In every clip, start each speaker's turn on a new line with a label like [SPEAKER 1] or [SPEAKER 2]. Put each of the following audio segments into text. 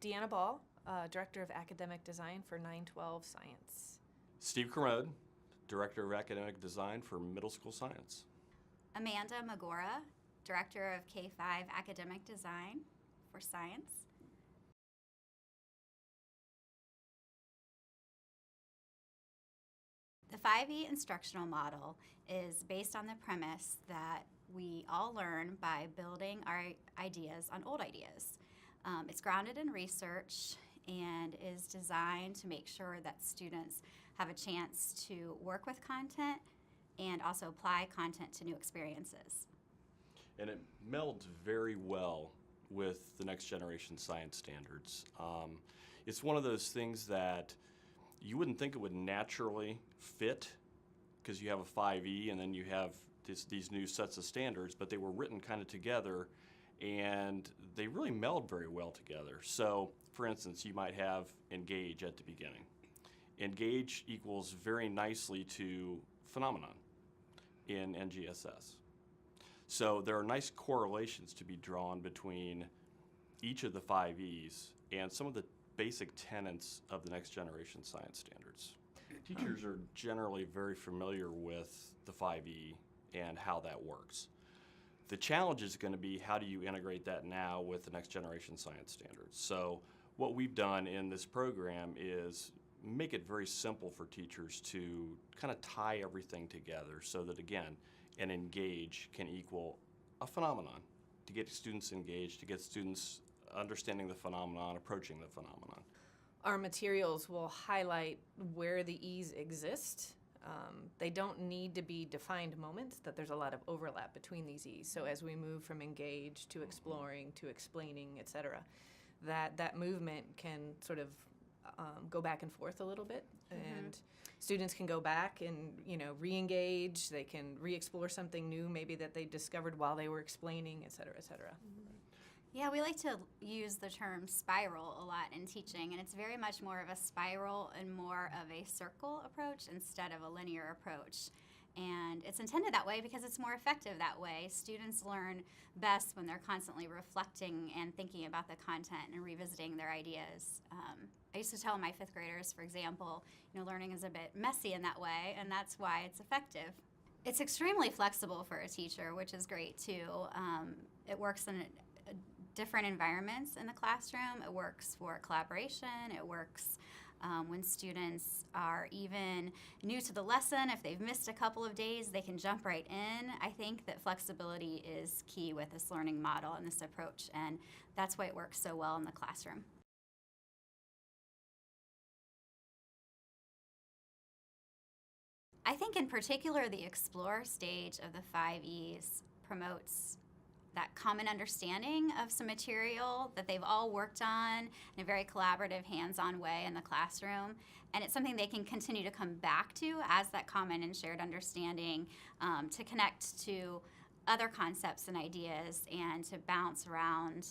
[SPEAKER 1] Deanna Ball, Director of Academic Design for 912 Science.
[SPEAKER 2] Steve Kermode, Director of Academic Design for Middle School Science.
[SPEAKER 3] Amanda Magora, Director of K-5 Academic Design for Science. The 5E instructional model is based on the premise that we all learn by building our ideas on old ideas. It's grounded in research and is designed to make sure that students have a chance to work with content and also apply content to new experiences.
[SPEAKER 2] And it melds very well with the next generation science standards. It's one of those things that you wouldn't think it would naturally fit because you have a 5E and then you have these new sets of standards, but they were written kind of together and they really meld very well together. So, for instance, you might have engage at the beginning. Engage equals very nicely to phenomenon in NGSS. So there are nice correlations to be drawn between each of the 5Es and some of the basic tenets of the next generation science standards. Teachers are generally very familiar with the 5E and how that works. The challenge is going to be how do you integrate that now with the next generation science standards. So what we've done in this program is make it very simple for teachers to kind of tie everything together so that, again, an engage can equal a phenomenon, to get students engaged, to get students understanding the phenomenon, approaching the phenomenon.
[SPEAKER 1] Our materials will highlight where the E's exist. They don't need to be defined moments, that there's a lot of overlap between these E's. So as we move from engage to exploring to explaining, etc., that movement can sort of go back and forth a little bit, and students can go back and re-engage. They can re-explore something new, maybe that they discovered while they were explaining, et cetera, et cetera.
[SPEAKER 3] Yeah, we like to use the term spiral a lot in teaching, and it's very much more of a spiral and more of a circle approach instead of a linear approach. And it's intended that way because it's more effective that way. Students learn best when they're constantly reflecting and thinking about the content and revisiting their ideas. I used to tell my fifth graders, for example, learning is a bit messy in that way, and that's why it's effective. It's extremely flexible for a teacher, which is great too. It works in different environments in the classroom. It works for collaboration. It works when students are even new to the lesson. If they've missed a couple of days, they can jump right in. I think that flexibility is key with this learning model and this approach, and that's why it works so well in the classroom. I think in particular the explore stage of the 5Es promotes that common understanding of some material that they've all worked on in a very collaborative, hands-on way in the classroom. And it's something they can continue to come back to as that common and shared understanding to connect to other concepts and ideas and to bounce around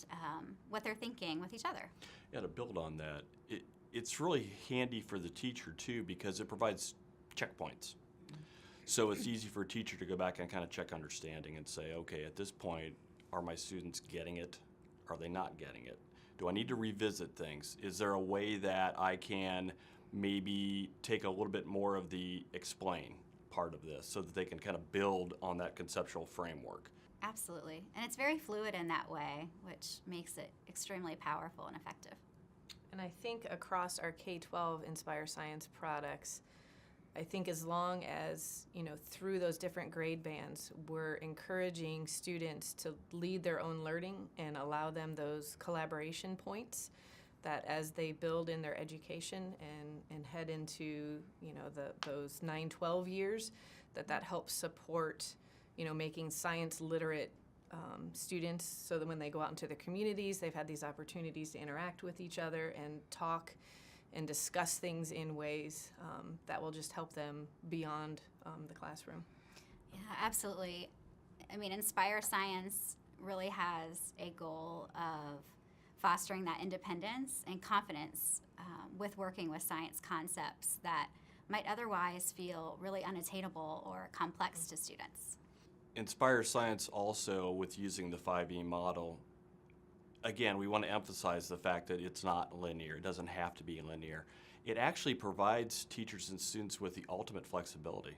[SPEAKER 3] what they're thinking with each other.
[SPEAKER 2] Yeah, to build on that, it's really handy for the teacher too because it provides checkpoints. So it's easy for a teacher to go back and kind of check understanding and say, okay, at this point, are my students getting it? Are they not getting it? Do I need to revisit things? Is there a way that I can maybe take a little bit more of the explain part of this so that they can kind of build on that conceptual framework?
[SPEAKER 3] Absolutely. And it's very fluid in that way, which makes it extremely powerful and effective.
[SPEAKER 1] And I think across our K-12 Inspire Science products, I think as long as, through those different grade bands, we're encouraging students to lead their own learning and allow them those collaboration points, that as they build in their education and head into, those 9-12 years, that helps support, making science literate students so that when they go out into their communities, they've had these opportunities to interact with each other and talk and discuss things in ways that will just help them beyond the classroom.
[SPEAKER 3] Yeah, absolutely. I mean, Inspire Science really has a goal of fostering that independence and confidence with working with science concepts that might otherwise feel really unattainable or complex to students.
[SPEAKER 2] Inspire Science also, with using the 5E model, again, we want to emphasize the fact that it's not linear. It doesn't have to be linear. It actually provides teachers and students with the ultimate flexibility.